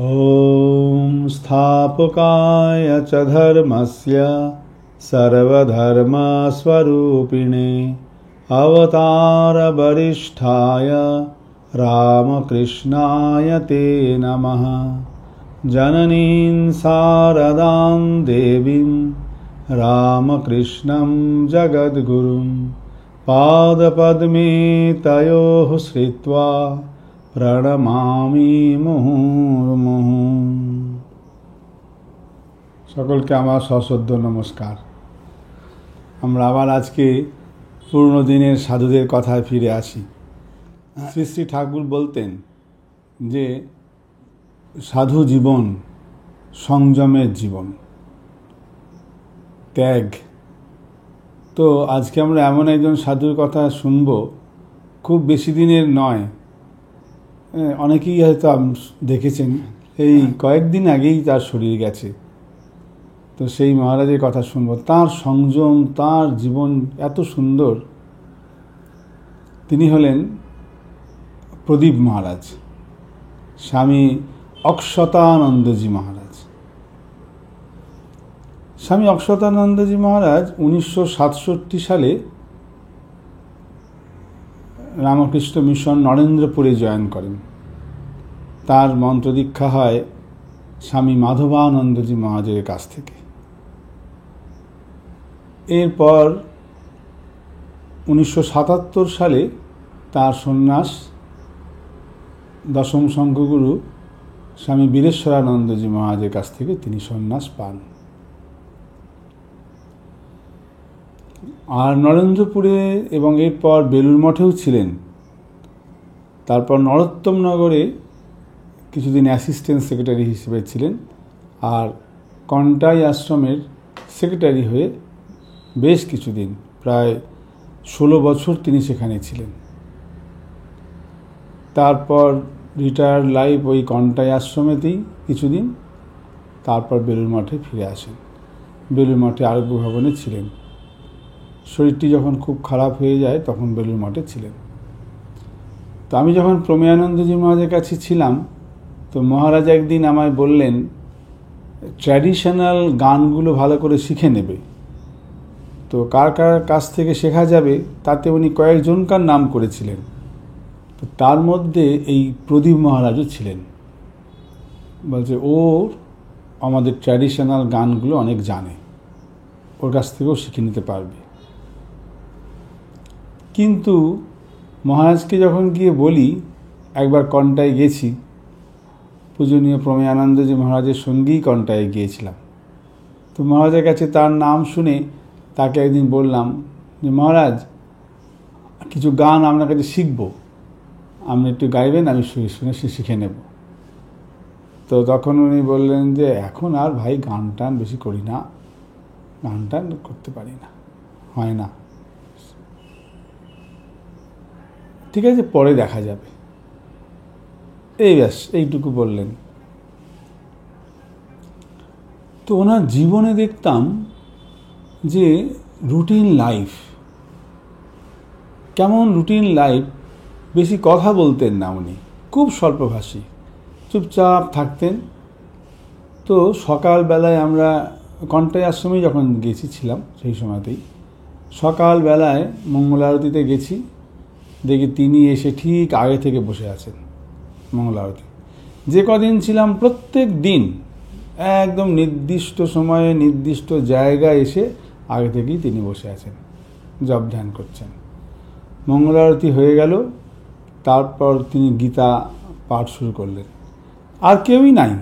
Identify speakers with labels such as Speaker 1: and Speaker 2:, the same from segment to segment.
Speaker 1: ॐ स्थापकाय च धर्मस्य सर्वधर्मस्वरूपिणे अवतारवरिष्ठाय रामकृष्णाय ते नमः। जननीं शारदां देवीं रामकृष्णं जगद्गुरुं पादपद्मे तयोः श्रित्वा প্রণমামি মুহুর্মুহু। সকলকে আমার সশ্রদ্ধ নমস্কার। আমরা আবার আজকে পুরনো দিনের সাধুদের কথায় ফিরে আসি। শ্রী শ্রী ঠাকুর বলতেন যে সাধু জীবন সংযমের জীবন, ত্যাগ। তো আজকে আমরা এমন একজন সাধুর কথা শুনব, খুব বেশি দিনের নয়। অনেকেই হয়তো দেখেছেন, এই কয়েকদিন আগেই তার শরীর গেছে। তো সেই মহারাজের কথা শুনব। তার সংযম, তার জীবন এত সুন্দর। তিনি হলেন প্রদীপ মহারাজ, স্বামী অক্ষতানন্দজি মহারাজ। স্বামী অক্ষতানন্দজি মহারাজ 1967 সালে রামকৃষ্ণ মিশন নরেন্দ্রপুরে জয়েন করেন। তার মন্ত্র দীক্ষা হয় স্বামী মাধবানন্দজি মহারাজের কাছ থেকে। এরপর 1977 সালে তার সন্ন্যাস দশম সংঘগুরু স্বামী বীরেশ্বরানন্দজি মহারাজের কাছ থেকে তিনি সন্ন্যাস পান। আর নরেন্দ্রপুরে এবং এরপর বেলুর মঠেও ছিলেন। তারপর নরোত্তমনগরে কিছুদিন অ্যাসিস্ট্যান্ট সেক্রেটারি হিসেবে ছিলেন, আর কন্টাই আশ্রমের সেক্রেটারি হয়ে বেশ কিছুদিন, প্রায় 16 বছর তিনি সেখানে ছিলেন। তারপর রিটায়ার্ড লাইফ ওই কন্টাই আশ্রমেতেই কিছুদিন, তারপর বেলুর মঠে ফিরে আসেন। বেলুর মঠে আরোগ্য ভবনে ছিলেন। শরীরটি যখন খুব খারাপ হয়ে যায় তখন বেলুর মঠে ছিলেন। তো আমি যখন প্রমেয়ানন্দজি মহারাজের কাছে ছিলাম, তো মহারাজ একদিন আমায় বললেন ট্র্যাডিশনাল গানগুলো ভালো করে শিখে নেবে। তো কার কার কাছ থেকে শেখা যাবে তাতে উনি কয়েকজনকার নাম করেছিলেন। তো তার মধ্যে এই প্রদীপ মহারাজও ছিলেন। বলছে ও আমাদের ট্র্যাডিশনাল গানগুলো অনেক জানে, ওর কাছ থেকেও শিখে নিতে পারবে। কিন্তু মহারাজকে যখন গিয়ে বলি, একবার কন্টায় গেছি, পূজনীয় প্রমেয়ানন্দজি মহারাজের সঙ্গেই কন্টায় গিয়েছিলাম। তো মহারাজের কাছে তার নাম শুনে তাকে একদিন বললাম যে মহারাজ, কিছু গান আপনার কাছে শিখব, আপনি একটু গাইবেন, আমি শুনে শুনে শিখে নেব। তো তখন উনি বললেন যে এখন আর ভাই গান টান বেশি করি না, গান টান করতে পারি না, হয় না। ঠিক আছে, পরে দেখা যাবে, এই ব্যাস, এইটুকু বললেন। তো ওনার জীবনে দেখতাম যে রুটিন লাইফ, কেমন রুটিন লাইফ। বেশি কথা বলতেন না উনি, খুব স্বল্পভাষী, চুপচাপ থাকতেন। তো সকালবেলায় আমরা কন্টাই আশ্রমে যখন ছিলাম সেই সময়তেই সকালবেলায় মঙ্গল আরতিতে গেছি, দেখি তিনি এসে ঠিক আগে থেকে বসে আছেন মঙ্গল আরতি। যে কদিন ছিলাম প্রত্যেক দিন একদম নির্দিষ্ট সময়ে নির্দিষ্ট জায়গায় এসে আগে থেকেই তিনি বসে আছেন, জপ ধ্যান করছেন। মঙ্গল আরতি হয়ে গেল, তারপর তিনি গীতা পাঠ শুরু করলেন। আর কেউই নাই,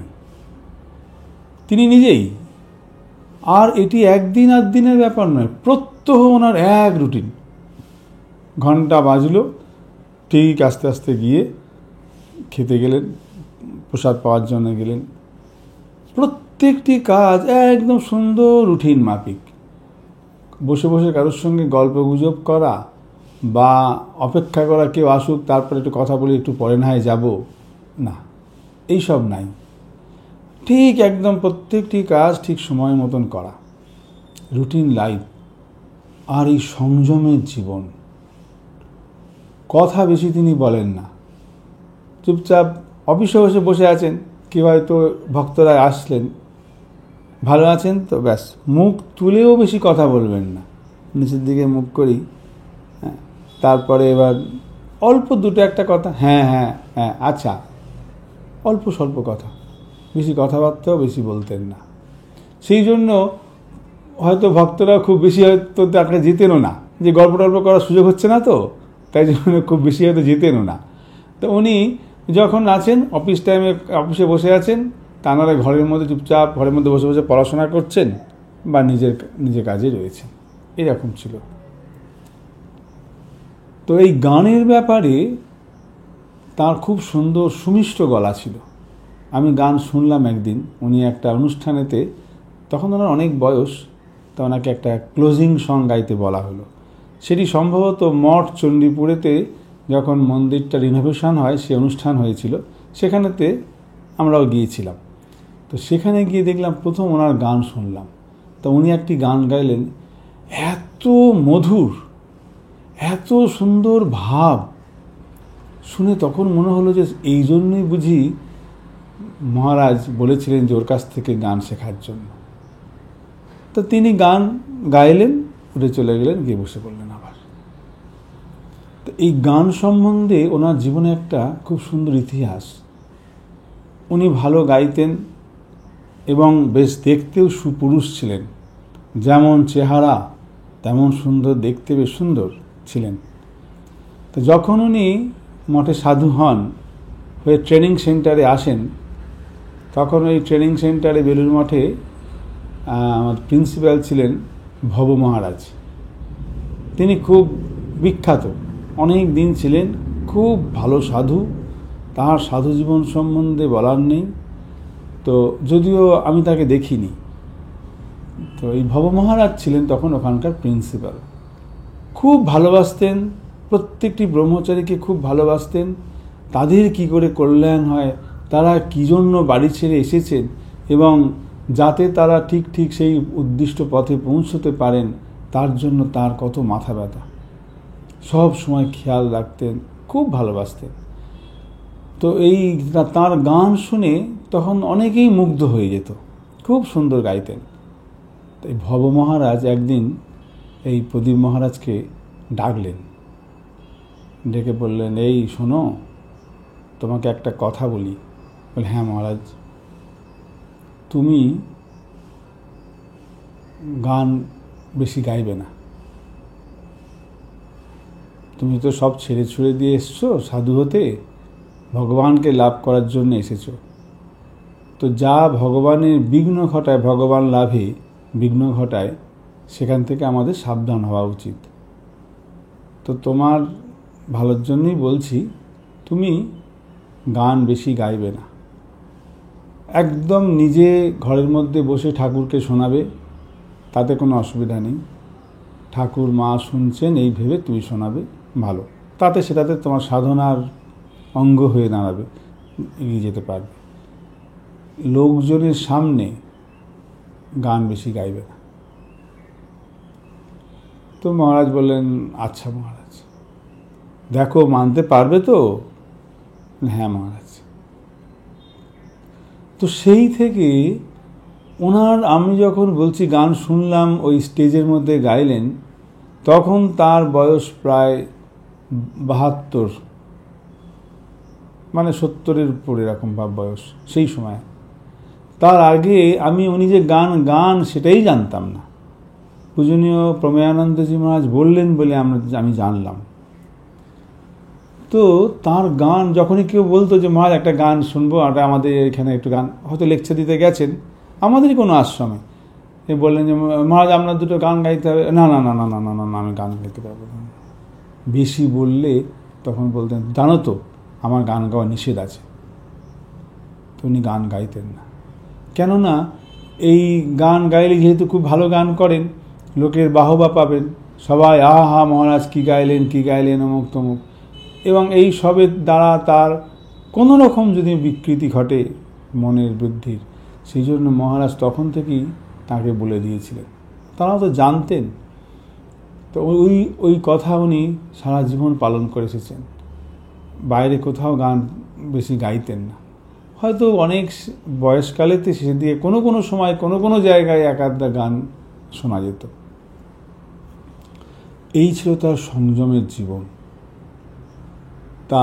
Speaker 1: তিনি নিজেই। আর এটি একদিন আর দিনের ব্যাপার নয়, প্রত্যহ ওনার এক রুটিন। ঘন্টা বাজলো, ঠিক আস্তে আস্তে গিয়ে খেতে গেলেন, প্রসাদ পাওয়ার জন্য গেলেন। প্রত্যেকটি কাজ একদম সুন্দর রুটিন মাফিক। বসে বসে কারোর সঙ্গে গল্প গুজব করা বা অপেক্ষা করা কেউ আসুক তারপরে একটু কথা বলে একটু পরে না হয় যাবো, না, এইসব নাই। ঠিক একদম প্রত্যেকটি কাজ ঠিক সময় মতন করা, রুটিন লাইফ। আর এই সংযমের জীবন, কথা বেশি তিনি বলেন না, চুপচাপ অফিসে বসে আছেন, কেউ হয়তো ভক্তরা আসলেন, ভালো আছেন তো, ব্যাস, মুখ তুলেও বেশি কথা বলবেন না, নিচের দিকে মুখ করি। হ্যাঁ, তারপরে এবার অল্প দুটো একটা কথা, হ্যাঁ হ্যাঁ হ্যাঁ আচ্ছা, অল্প স্বল্প কথা, বেশি কথাবার্তাও বেশি বলতেন না। সেই জন্য হয়তো ভক্তরা খুব বেশি হয়তো তাকে যেতেনও না, যে গল্প টল্প করার সুযোগ হচ্ছে না, তো তাই জন্য খুব বেশি হয়তো যেতেনও না। তো উনি যখন আছেন অফিস টাইমে, অফিসে বসে আছেন, তা নাহলে ঘরের মধ্যে চুপচাপ ঘরের মধ্যে বসে বসে পড়াশোনা করছেন বা নিজের কাজে রয়েছেন, এরকম ছিল। তো এই গানের ব্যাপারে তার খুব সুন্দর সুমিষ্ট গলা ছিল। আমি গান শুনলাম একদিন, উনি একটা অনুষ্ঠানেতে, তখন ওনার অনেক বয়স, তো ওনাকে একটা ক্লোজিং সং গাইতে বলা হলো। সেটি সম্ভবত মঠ চণ্ডীপুরেতে যখন মন্দিরটা রিনোভেশন হয়, সে অনুষ্ঠান হয়েছিল, সেখানেতে আমরাও গিয়েছিলাম। তো সেখানে গিয়ে দেখলাম প্রথম ওনার গান শুনলাম। তো উনি একটি গান গাইলেন, এত মধুর, এত সুন্দর ভাব, শুনে তখন মনে হলো যে এই জন্যই বুঝি মহারাজ বলেছিলেন যে ওর কাছ থেকে গান শেখার জন্য। তো তিনি গান গাইলেন, উঠে চলে গেলেন, গিয়ে বসে পড়লেন আবার। তো এই গান সম্বন্ধে ওনার জীবনে একটা খুব সুন্দর ইতিহাস। উনি ভালো গাইতেন এবং বেশ দেখতেও সুপুরুষ ছিলেন, যেমন চেহারা তেমন সুন্দর, দেখতে বেশ সুন্দর ছিলেন। তো যখন উনি মঠে সাধু হন, হয়ে ট্রেনিং সেন্টারে আসেন, তখন ওই ট্রেনিং সেন্টারে বেলুড় মঠে আমার প্রিন্সিপাল ছিলেন ভব মহারাজ। তিনি খুব বিখ্যাত, অনেক দিন ছিলেন, খুব ভালো সাধু, তার সাধু জীবন সম্বন্ধে বলার নেই। তো যদিও আমি তাকে দেখিনি, তো এই ভব মহারাজ ছিলেন তখন ওখানকার প্রিন্সিপাল। খুব ভালোবাসতেন, প্রত্যেকটি ব্রহ্মচারীকে খুব ভালোবাসতেন, তাদের কি করে কল্যাণ হয়, তারা কী জন্য বাড়ি ছেড়ে এসেছেন, এবং যাতে তারা ঠিক ঠিক সেই উদ্দিষ্ট পথে পৌঁছতে পারেন, তার জন্য তার কত মাথা ব্যথা, সব সময় খেয়াল রাখতেন, খুব ভালোবাসতেন। তো এই তার গান শুনে তখন অনেকেই মুগ্ধ হয়ে যেত, খুব সুন্দর গাইতেন। তাই ভব মহারাজ একদিন এই প্রদীপ মহারাজকে ডাকলেন, ডেকে বললেন, এই শোনো, তোমাকে একটা কথা বলি। বলে, হ্যাঁ মহারাজ। তুমি গান বেশি গাইবে না, তুমি তো সব ছেড়ে ছুড়ে দিয়ে এসছো সাধু হতে, ভগবানকে লাভ করার জন্য এসেছো। তো যা ভগবানের বিঘ্ন ঘটায়, ভগবান লাভে বিঘ্ন ঘটায়, সেখান থেকে আমাদের সাবধান হওয়া উচিত। তো তোমার ভালোর জন্যই বলছি, তুমি গান বেশি গাইবে না, একদম নিজে ঘরের মধ্যে বসে ঠাকুরকে শোনাবে, তাতে কোনো অসুবিধা নেই, ঠাকুর মা শুনছেন এই ভেবে তুমি শোনাবে, ভালো, তাতে সেটাতে তোমার সাধনার অঙ্গ হয়ে দাঁড়াবে, এগিয়ে যেতে পারবে। লোকজনের সামনে গান বেশি গাইবে না। তো মহারাজ বললেন, আচ্ছা মহারাজ, দেখো মানতে পারবে তো? হ্যাঁ মহারাজ। তো সেই থেকে ওনার, আমি যখন বলছি গান শুনলাম, ওই স্টেজের মধ্যে গাইলেন, তখন তার বয়স প্রায় 72, মানে 70-এর উপর এরকম ভাব বয়স সেই সময়। তার আগে উনি যে গান সেটাই জানতাম না। পূজনীয় প্রমেয়ানন্দজি মহারাজ বললেন বলে আমি জানলাম। তো তার গান, যখনই কেউ বলতো যে মহারাজ একটা গান শুনবো, আর আমাদের এখানে একটু গান, হয়তো লেকচার দিতে গেছেন আমাদেরই কোনো আশ্রমে, এ বললেন যে মহারাজ আপনার দুটো গান গাইতে হবে। না না না না না না না আমি গান গাইতে পারবো না। বেশি বললে তখন বলতেন, জানো তো আমার গান গাওয়া নিষেধ আছে। তো উনি গান গাইতেন না, কেননা এই গান গাইলে যেহেতু খুব ভালো গান করেন, লোকের বাহবা পাবেন, সবাই আহা মহারাজ কী গাইলেন অমুক তমুক, এবং এই সবের দ্বারা তার কোনো রকম যদি বিকৃতি ঘটে মনের বুদ্ধির, সেই জন্য মহারাজ তখন থেকেই তাকে বলে দিয়েছিলেন। তারাও তো জানতেন। তো ওই কথা উনি সারা জীবন পালন করে এসেছেন। বাইরে কোথাও গান বেশি গাইতেন না। হয়তো অনেক বয়সকালেতে শেষের দিকে কোনো কোনো সময় কোনো কোনো জায়গায় এক আধটা গান শোনা যেত। এই ছিল তার সংযমের জীবন। তা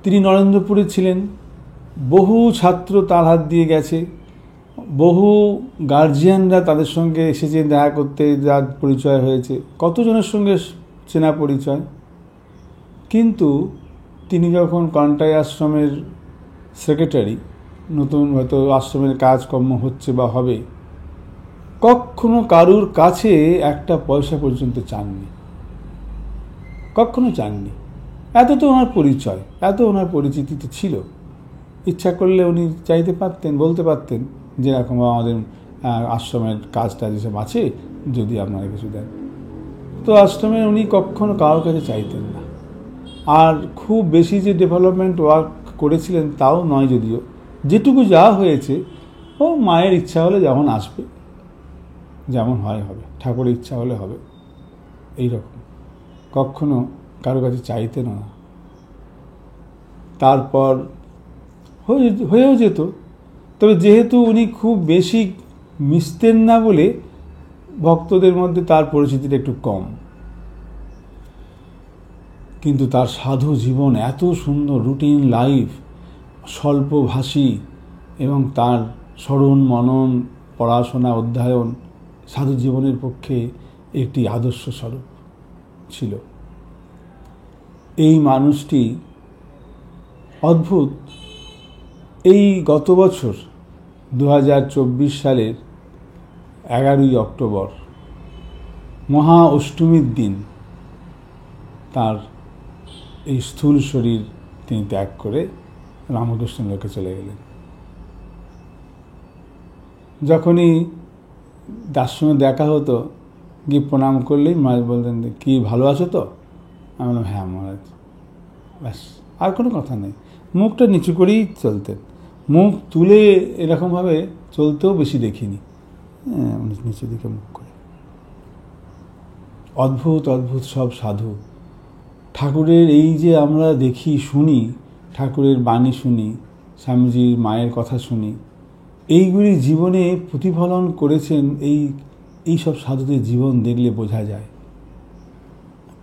Speaker 1: তিনি নরেন্দ্রপুরে ছিলেন, বহু ছাত্র তার হাত দিয়ে গেছে, বহু গার্জিয়ানরা তাদের সঙ্গে এসেছে দেখা করতে, যার পরিচয় হয়েছে, কতজনের সঙ্গে চেনা পরিচয়। কিন্তু তিনি যখন কন্টাই আশ্রমের সেক্রেটারি, নতুন হয়তো আশ্রমের কাজকর্ম হচ্ছে বা হবে, কখনো কারুর কাছে একটা পয়সা পর্যন্ত চাননি, কখনো চাননি। এত তো ওনার পরিচয়, এত ওনার পরিচিতি তো ছিল। ইচ্ছা করলে উনি চাইতে পারতেন, বলতে পারতেন যে এরকম আমাদের আশ্রমের কাজটা যেসব আছে যদি আপনারা কিছু দেন। তো আশ্রমে উনি কখনো কারোর কাছে চাইতেন না। আর খুব বেশি যে ডেভেলপমেন্ট ওয়ার্ক করেছিলেন তাও নয়, যদিও যেটুকু যা হয়েছে ও মায়ের ইচ্ছা হলে যখন আসবে, যেমন হয় হবে, ঠাকুরের ইচ্ছা হলে হবে, এইরকম। কখনো কারো কাছে চাইতেন না। তারপর হয়েও যেত, তবে যেহেতু উনি খুব বেশি মিশতেন না বলে ভক্তদের মধ্যে তার পরিচিতিটা একটু কম। কিন্তু তার সাধু জীবন এত সুন্দর, রুটিন লাইফ, স্বল্পভাষী, এবং তার স্মরণ মনন, পড়াশোনা, অধ্যয়ন সাধু জীবনের পক্ষে একটি আদর্শ স্বরূপ ছিল। এই মানুষটি অদ্ভুত। এই গত বছর 2024 সালের 11ই অক্টোবর মহা অষ্টমীর দিন তার এই স্থূল শরীর তিনি ত্যাগ করে রামকৃষ্ণ লোকে চলে গেলেন। যখনই তার সঙ্গে দেখা হতো, গিয়ে প্রণাম করলেই মহারাজ বলতেন, কি ভালো আছো তো? আমি বললাম হ্যাঁ মহারাজ, ব্যাস, আর কোনো কথা নেই। মুখটা নিচু করেই চলতেন, মুখ তুলে এরকমভাবে চলতেও বেশি দেখিনি, নিচের দিকে মুখ করে। অদ্ভুত অদ্ভুত সব সাধু। ঠাকুরের এই যে আমরা দেখি, শুনি, ঠাকুরের বাণী শুনি, স্বামীজির মায়ের কথা শুনি, এইগুলি জীবনে প্রতিফলন করেছেন। এই সব সাধুদের জীবন দেখলে বোঝা যায়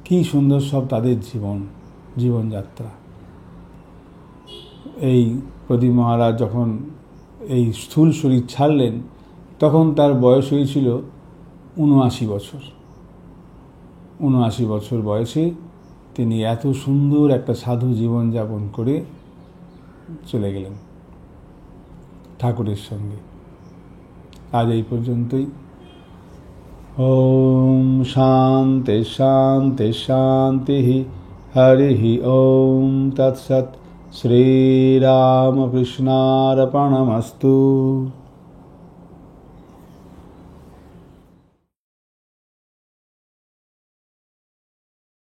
Speaker 1: কি সুন্দর সব তাদের জীবনযাত্রা। এই প্রদীপ মহারাজ যখন এই স্থূল শরীর ছাড়লেন তখন তার বয়স হয়েছিল 79 বছর। 79 বছর বয়সে তিনি এত সুন্দর একটা সাধু জীবনযাপন করে চলে গেলেন ঠাকুরের সঙ্গে। আজ এই পর্যন্তই। ওম শান্তি শান্তি শান্তি। হরি ওম তৎসৎ। শ্রীরামকৃষ্ণার্পণমস্তু।